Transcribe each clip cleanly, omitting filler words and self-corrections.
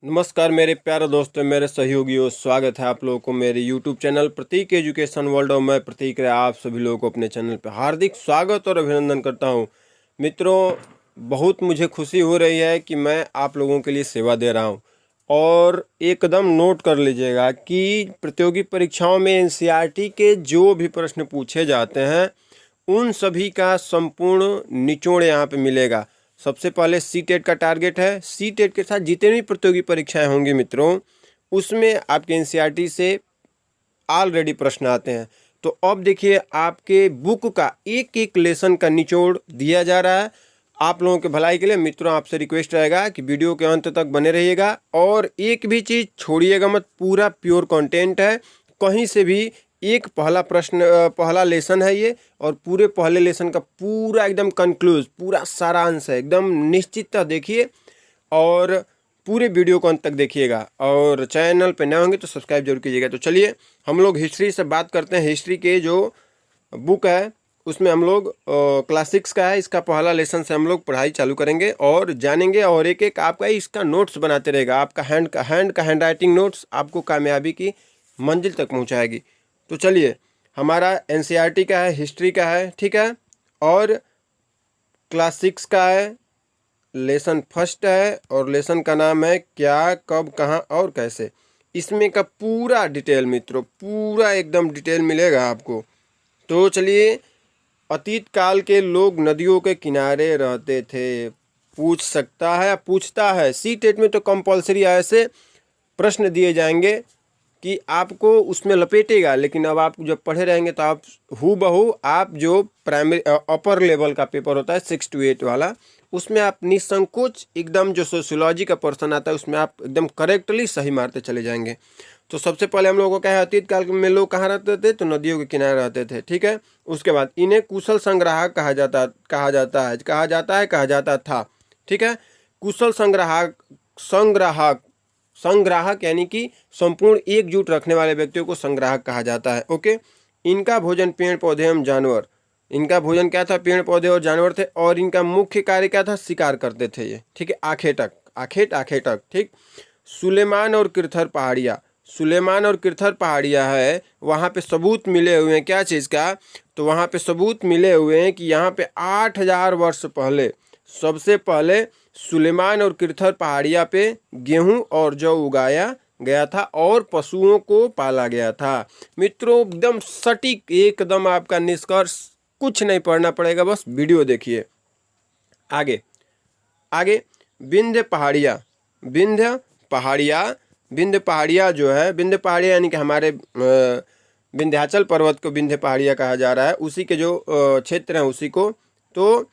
नमस्कार मेरे प्यारे दोस्तों, मेरे सहयोगियों, स्वागत है आप लोगों को मेरे YouTube चैनल प्रतीक एजुकेशन वर्ल्ड। और मैं प्रतीक है, आप सभी लोगों को अपने चैनल पर हार्दिक स्वागत और अभिनंदन करता हूं। मित्रों, बहुत मुझे खुशी हो रही है कि मैं आप लोगों के लिए सेवा दे रहा हूं। और एकदम नोट कर लीजिएगा कि प्रतियोगी परीक्षाओं में NCERT के जो भी प्रश्न पूछे जाते हैं उन सभी का संपूर्ण निचोड़ यहाँ पे मिलेगा। सबसे पहले सी-टेट का टारगेट है। सी-टेट के साथ जितने भी प्रतियोगी परीक्षाएं होंगी मित्रों, उसमें आपके NCERT से ऑलरेडी प्रश्न आते हैं। तो अब देखिए, आपके बुक का एक एक लेसन का निचोड़ दिया जा रहा है आप लोगों के भलाई के लिए। मित्रों, आपसे रिक्वेस्ट रहेगा कि वीडियो के अंत तक बने रहिएगा और एक भी चीज़ छोड़िएगा मत। पूरा प्योर कंटेंट है, कहीं से भी एक पहला प्रश्न पहला लेसन है ये, और पूरे पहले लेसन का पूरा एकदम कंक्लूज, पूरा सारांश है। एकदम निश्चितता देखिए और पूरे वीडियो को अंत तक देखिएगा। और चैनल पे नए होंगे तो सब्सक्राइब जरूर कीजिएगा। तो चलिए हम लोग हिस्ट्री से बात करते हैं। हिस्ट्री के जो बुक है उसमें हम लोग क्लास 6 का है, इसका पहला लेसन से हम लोग पढ़ाई चालू करेंगे और जानेंगे। और एक एक आपका इसका नोट्स बनाते रहेगा। आपका हैंड राइटिंग नोट्स आपको कामयाबी की मंजिल तक पहुंचाएगी। तो चलिए, हमारा NCERT का है, हिस्ट्री का है, ठीक है, और क्लास 6 का है, लेसन फर्स्ट है, और लेसन का नाम है क्या, कब, कहाँ और कैसे। इसमें का पूरा डिटेल मित्रों, पूरा एकदम डिटेल मिलेगा आपको। तो चलिए, अतीत काल के लोग नदियों के किनारे रहते थे। पूछ सकता है, पूछता है। सी-टेट में तो कंपलसरी ऐसे प्रश्न दिए जाएंगे कि आपको उसमें लपेटेगा। लेकिन अब आप जब पढ़े रहेंगे तो आप हूबहू आप जो प्राइमरी अपर लेवल का पेपर होता है 6 to 8 वाला, उसमें आप निसंकोच एकदम जो सोशियोलॉजी का पर्सन आता है उसमें आप एकदम करेक्टली सही मारते चले जाएंगे। तो सबसे पहले हम लोगों को क्या है, अतीत काल में लोग कहाँ रहते थे, तो नदियों के किनारे रहते थे, ठीक है। उसके बाद इन्हें कुशल संग्राहक कहा जाता था, ठीक है। कुशल संग्राहक यानी कि संपूर्ण एकजुट रखने वाले व्यक्तियों को संग्राहक कहा जाता है, ओके। इनका भोजन पेड़ पौधे एवं जानवर, इनका भोजन क्या था, पेड़ पौधे और जानवर थे। और इनका मुख्य कार्य क्या था, शिकार करते थे ये, ठीक है। आखेटक, ठीक। सुलेमान और किरथर पहाड़ियाँ है, वहाँ पे सबूत मिले हुए हैं क्या चीज़ का, तो वहाँ पे सबूत मिले हुए हैं कि यहाँ पे 8000 वर्ष पहले सबसे पहले सुलेमान और किरथर पहाड़िया पे गेहूं और जौ उगाया गया था और पशुओं को पाला गया था। मित्रों, एकदम सटीक, एकदम आपका निष्कर्ष, कुछ नहीं पढ़ना पड़ेगा, बस वीडियो देखिए। आगे विंध्य पहाड़िया जो है, विंध्य पहाड़िया यानी कि हमारे विंध्याचल पर्वत को विंध्य पहाड़िया कहा जा रहा है, उसी के जो क्षेत्र हैं उसी को। तो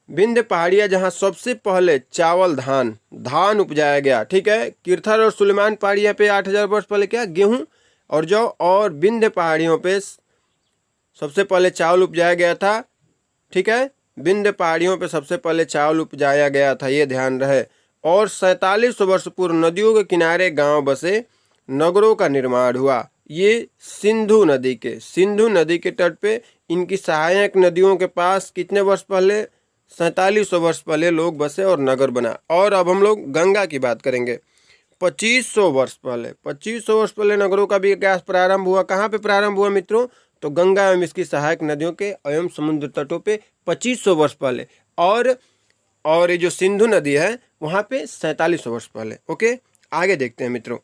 विंध्य पहाड़िया जहाँ सबसे पहले चावल धान उपजाया गया, ठीक है। किरथर और सुलेमान पहाड़िया पे 8000 वर्ष पहले क्या, गेहूं और जौ। और विंध्य पहाड़ियों पे सबसे पहले चावल उपजाया गया था, ठीक है। विंध्य पहाड़ियों पे सबसे पहले चावल उपजाया गया था, ये ध्यान रहे। और 47 वर्ष पूर्व नदियों के किनारे गांव बसे, नगरों का निर्माण हुआ। ये सिंधु नदी के तट पे इनकी सहायक नदियों के पास कितने वर्ष पहले, 4700 वर्ष पहले लोग बसे और नगर बना। और अब हम लोग गंगा की बात करेंगे। 2500 वर्ष पहले नगरों का विकास प्रारंभ हुआ। कहाँ पे प्रारंभ हुआ मित्रों, तो गंगा एवं इसकी सहायक नदियों के एवं समुद्र तटों पे 2500 वर्ष पहले। और ये जो सिंधु नदी है वहाँ पे 4700 वर्ष पहले, ओके। आगे देखते हैं मित्रों,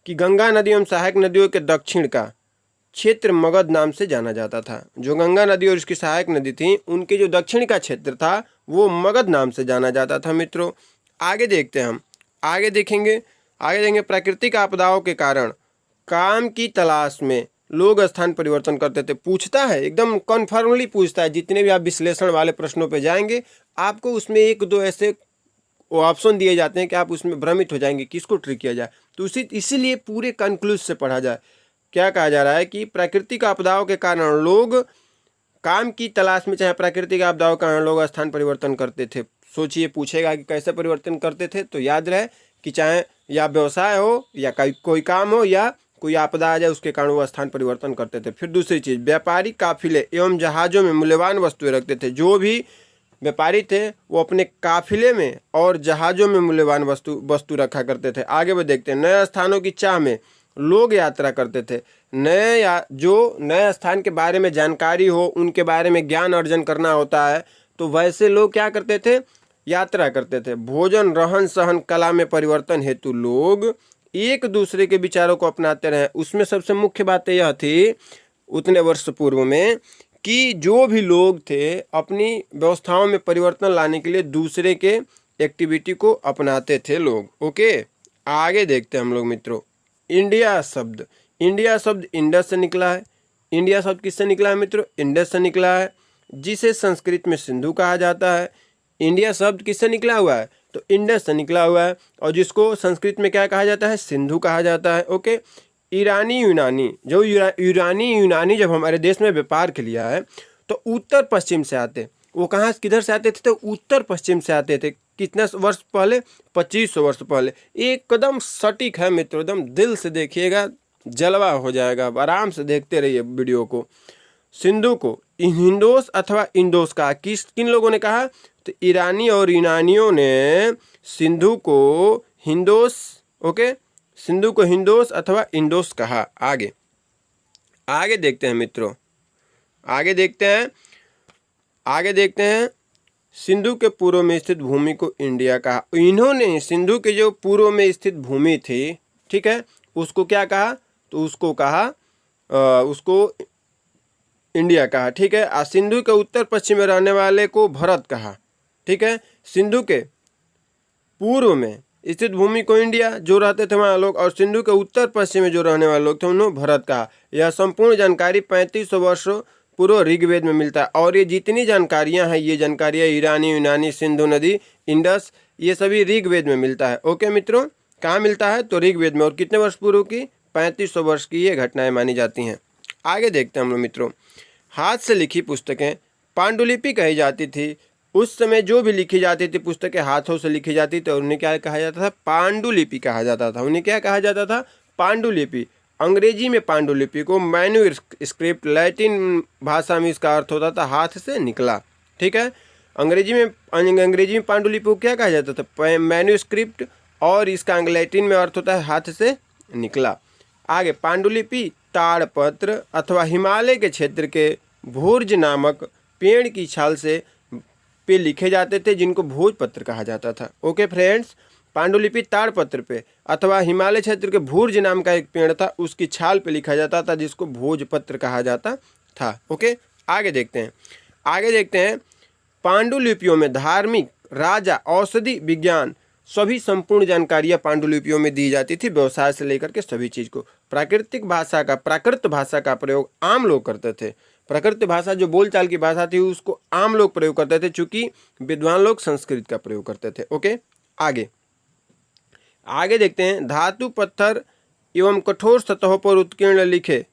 कि गंगा नदी एवं सहायक नदियों के दक्षिण का क्षेत्र मगध नाम से जाना जाता था। जो गंगा नदी और इसकी सहायक नदी थी, उनके जो दक्षिण का क्षेत्र था वो मगध नाम से जाना जाता था। मित्रों, आगे देखते हैं हम, आगे देखेंगे प्राकृतिक आपदाओं के कारण काम की तलाश में लोग स्थान परिवर्तन करते थे। पूछता है, एकदम कन्फर्मली पूछता है। जितने भी आप विश्लेषण वाले प्रश्नों पे जाएंगे, आपको उसमें एक दो ऐसे ऑप्शन दिए जाते हैं कि आप उसमें भ्रमित हो जाएंगे किसको ट्रिक किया जाए। तो इसीलिए पूरे कंक्लूज से पढ़ा जाए। क्या कहा जा रहा है कि प्राकृतिक आपदाओं के कारण लोग काम की तलाश में, चाहे प्राकृतिक आपदाओं के कारण लोग स्थान परिवर्तन करते थे। सोचिए, पूछेगा कि कैसे परिवर्तन करते थे, तो याद रहे कि चाहे या व्यवसाय हो या कोई काम हो या कोई आपदा आ जाए, उसके कारण वो स्थान परिवर्तन करते थे। फिर दूसरी चीज़, व्यापारिक काफिले एवं जहाज़ों में मूल्यवान वस्तुएं रखते थे। जो भी व्यापारी थे वो अपने काफिले में और जहाज़ों में मूल्यवान वस्तु रखा करते थे। आगे भी देखते हैं, नए स्थानों की चाह में लोग यात्रा करते थे। जो नए स्थान के बारे में जानकारी हो, उनके बारे में ज्ञान अर्जन करना होता है, तो वैसे लोग क्या करते थे, यात्रा करते थे। भोजन, रहन सहन, कला में परिवर्तन हेतु लोग एक दूसरे के विचारों को अपनाते रहे। उसमें सबसे मुख्य बात यह थी उतने वर्ष पूर्व में कि जो भी लोग थे अपनी व्यवस्थाओं में परिवर्तन लाने के लिए दूसरे के एक्टिविटी को अपनाते थे लोग। ओके, आगे देखते हैं हम लोग मित्रों। इंडिया शब्द इंडस से निकला है। इंडिया शब्द किससे निकला है मित्रों? इंडस से निकला है, जिसे संस्कृत में सिंधु कहा जाता है। इंडिया शब्द किससे निकला हुआ है? तो इंडस से निकला हुआ है, और जिसको संस्कृत में क्या कहा जाता है? सिंधु कहा जाता है। ओके, ईरानी यूनानी जब हमारे देश में व्यापार के लिए आए तो उत्तर पश्चिम से आते। वो कहाँ किधर से आते थे? तो उत्तर पश्चिम से आते थे। कितने वर्ष पहले? 2500 वर्ष पहले। एकदम सटीक है मित्रों, एकदम दिल से देखिएगा, जलवा हो जाएगा। आराम से देखते रहिए वीडियो को। सिंधु को हिंदोस अथवा इंडोस कहा। किन लोगों ने कहा? तो ईरानी और यूनानियों ने सिंधु को हिंदोस, ओके, सिंधु को हिंदोस अथवा इंडोस कहा। आगे देखते हैं मित्रों, आगे देखते हैं सिंधु के पूर्व में स्थित भूमि को इंडिया कहा। इन्होंने सिंधु के जो पूर्व में स्थित भूमि थी, ठीक है, उसको क्या कहा? तो उसको कहा उसको इंडिया कहा। ठीक है, सिंधु के उत्तर पश्चिम में रहने वाले को भारत कहा। ठीक है, सिंधु के पूर्व में स्थित भूमि को इंडिया, जो रहते थे वहाँ लोग, और सिंधु के उत्तर पश्चिम में जो रहने वाले लोग थे उन्होंने भारत कहा। यह संपूर्ण जानकारी 3500 वर्ष पूर्व ऋग्वेद में मिलता है। और ये जितनी जानकारियाँ हैं, ये जानकारियाँ ईरानी, यूनानी, सिंधु नदी, इंडस, ये सभी ऋग्वेद में मिलता है। ओके मित्रों, कहाँ मिलता है? तो ऋग्वेद में। और कितने वर्ष पूर्व की? 3500 वर्ष की ये घटनाएं मानी जाती हैं। आगे देखते हैं हम लोग मित्रों। हाथ से लिखी पुस्तकें पांडुलिपि कही जाती थी। उस समय जो भी लिखी जाती थी पुस्तकें हाथों से लिखी जाती थी, उन्हें क्या कहा जाता था? पांडुलिपि कहा जाता था। उन्हें क्या कहा जाता था? पांडुलिपि। अंग्रेजी में पांडुलिपि को मैन्यूस्क्रिप्ट, लैटिन भाषा में इसका अर्थ होता था हाथ से निकला। ठीक है, अंग्रेजी में पांडुलिपि को क्या कहा जाता था? मैन्यूस्क्रिप्ट, और इसका लैटिन में अर्थ होता है हाथ से निकला। आगे, पांडुलिपि ताड़पत्र अथवा हिमालय के क्षेत्र के भोज नामक पेड़ की छाल से पे लिखे जाते थे, जिनको भोजपत्र कहा जाता था। ओके फ्रेंड्स, पांडुलिपि ताड़पत्र पे अथवा हिमालय क्षेत्र के भूर्ज नाम का एक पेड़ था, उसकी छाल पे लिखा जाता था, जिसको भोजपत्र कहा जाता था। ओके, आगे देखते हैं पांडुलिपियों में धार्मिक, राजा, औषधि, विज्ञान, सभी संपूर्ण जानकारियां पांडुलिपियों में दी जाती थी, व्यवसाय से लेकर के सभी चीज को। प्राकृत भाषा का प्रयोग आम लोग करते थे। प्राकृत भाषा जो बोलचाल की भाषा थी उसको आम लोग प्रयोग करते थे, चूंकि विद्वान लोग संस्कृत का प्रयोग करते थे। ओके, आगे देखते हैं धातु, पत्थर एवं कठोर सतहों पर उत्कीर्ण लिखे,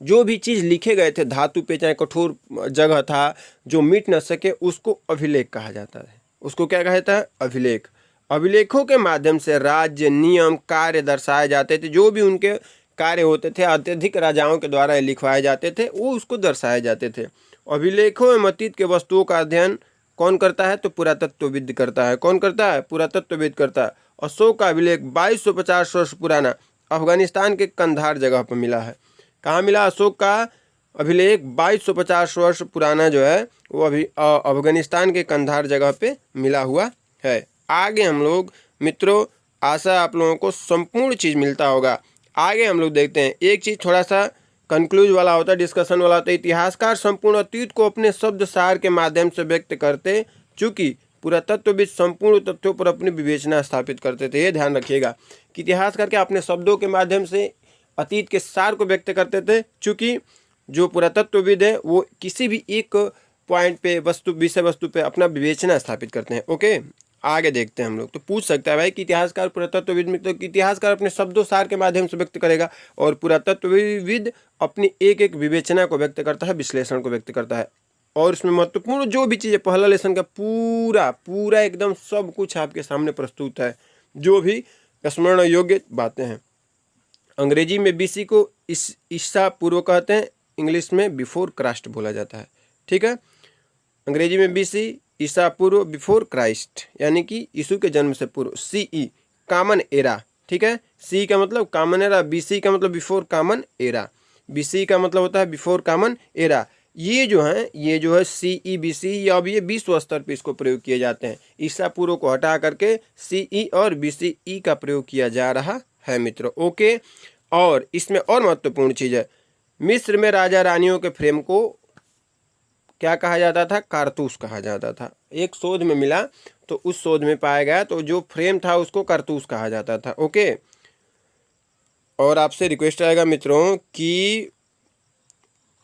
जो भी चीज लिखे गए थे धातु पे, चाहे कठोर जगह था जो मिट न सके, उसको अभिलेख कहा जाता है। उसको क्या कहा जाता है? अभिलेख। अभिलेखों के माध्यम से राज्य, नियम, कार्य दर्शाए जाते थे। जो भी उनके कार्य होते थे अत्यधिक राजाओं के द्वारा लिखवाए जाते थे, वो उसको दर्शाए जाते थे। अभिलेखों में अतीत के वस्तुओं का अध्ययन कौन करता है? तो पुरातत्वविद करता है। कौन करता है? पुरातत्वविद करता है। अशोक का अभिलेख 2250 वर्ष पुराना अफगानिस्तान के कंधार जगह पर मिला है। कहाँ मिला? अशोक का अभिलेख 2250 वर्ष पुराना जो है वो अभी अफगानिस्तान के कंधार जगह पे मिला हुआ है। आगे हम लोग मित्रों, आशा आप लोगों को संपूर्ण चीज़ मिलता होगा। आगे हम लोग देखते हैं, एक चीज़ थोड़ा सा कंक्लूज वाला होता है, डिस्कशन वाला होता है। इतिहासकार संपूर्ण अतीत को अपने शब्द सार के माध्यम से व्यक्त करते, चूँकि पुरातत्वविद संपूर्ण तथ्यों पर अपनी विवेचना स्थापित करते थे। ये ध्यान रखिएगा कि इतिहासकार के अपने शब्दों के माध्यम से अतीत के सार को व्यक्त करते थे, चूँकि जो पुरातत्वविद है वो किसी भी एक पॉइंट पे विषय वस्तु पे अपना विवेचना स्थापित करते हैं। ओके, आगे देखते हैं हम लोग। तो पूछ सकता है भाई कि इतिहासकार पुरातत्वविद में, तो इतिहासकार अपने शब्दों सार के माध्यम से व्यक्त करेगा, और पुरातत्वविद अपनी एक एक विवेचना को व्यक्त करता है, विश्लेषण को व्यक्त करता है। और इसमें महत्वपूर्ण जो भी चीज़ें, पहला लेसन का पूरा एकदम सब कुछ आपके सामने प्रस्तुत है, जो भी स्मरण योग्य बातें हैं। अंग्रेजी में BC को ईसा पूर्व कहते हैं, इंग्लिश में बिफोर क्राइस्ट बोला जाता है। ठीक है, अंग्रेजी में BC, ईसा पूर्व बिफोर क्राइस्ट, यानी कि यीशु के जन्म से पूर्व। CE कॉमन एरा, ठीक है। सी का मतलब कॉमन एरा, BC का मतलब बिफोर कॉमन एरा। BC का मतलब होता है बिफोर कॉमन एरा। ये जो है CE BC, या अब ये विश्व स्तर पर इसको प्रयोग किए जाते हैं। ईसा पूर्व को हटा करके CE और BCE का प्रयोग किया जा रहा है मित्रों। ओके, और इसमें और महत्वपूर्ण चीज़ है, मिस्र में राजा रानियों के फ्रेम को क्या कहा जाता था? कारतूस कहा जाता था। एक शोध में मिला, तो उस शोध में पाया गया, तो जो फ्रेम था उसको कारतूस कहा जाता था। ओके, और आपसे रिक्वेस्ट रहेगा मित्रों कि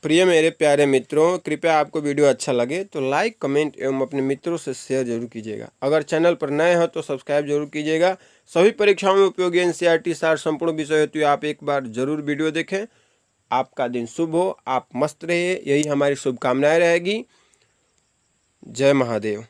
प्रिय मेरे प्यारे मित्रों, कृपया आपको वीडियो अच्छा लगे तो लाइक, कमेंट एवं अपने मित्रों से शेयर जरूर कीजिएगा। अगर चैनल पर नए हो तो सब्सक्राइब जरूर कीजिएगा। सभी परीक्षाओं में उपयोगी NCERT सार संपूर्ण विषय हेतु आप एक बार जरूर वीडियो देखें। आपका दिन शुभ हो, आप मस्त रहिए, यही हमारी शुभकामनाएं रहेगी। जय महादेव।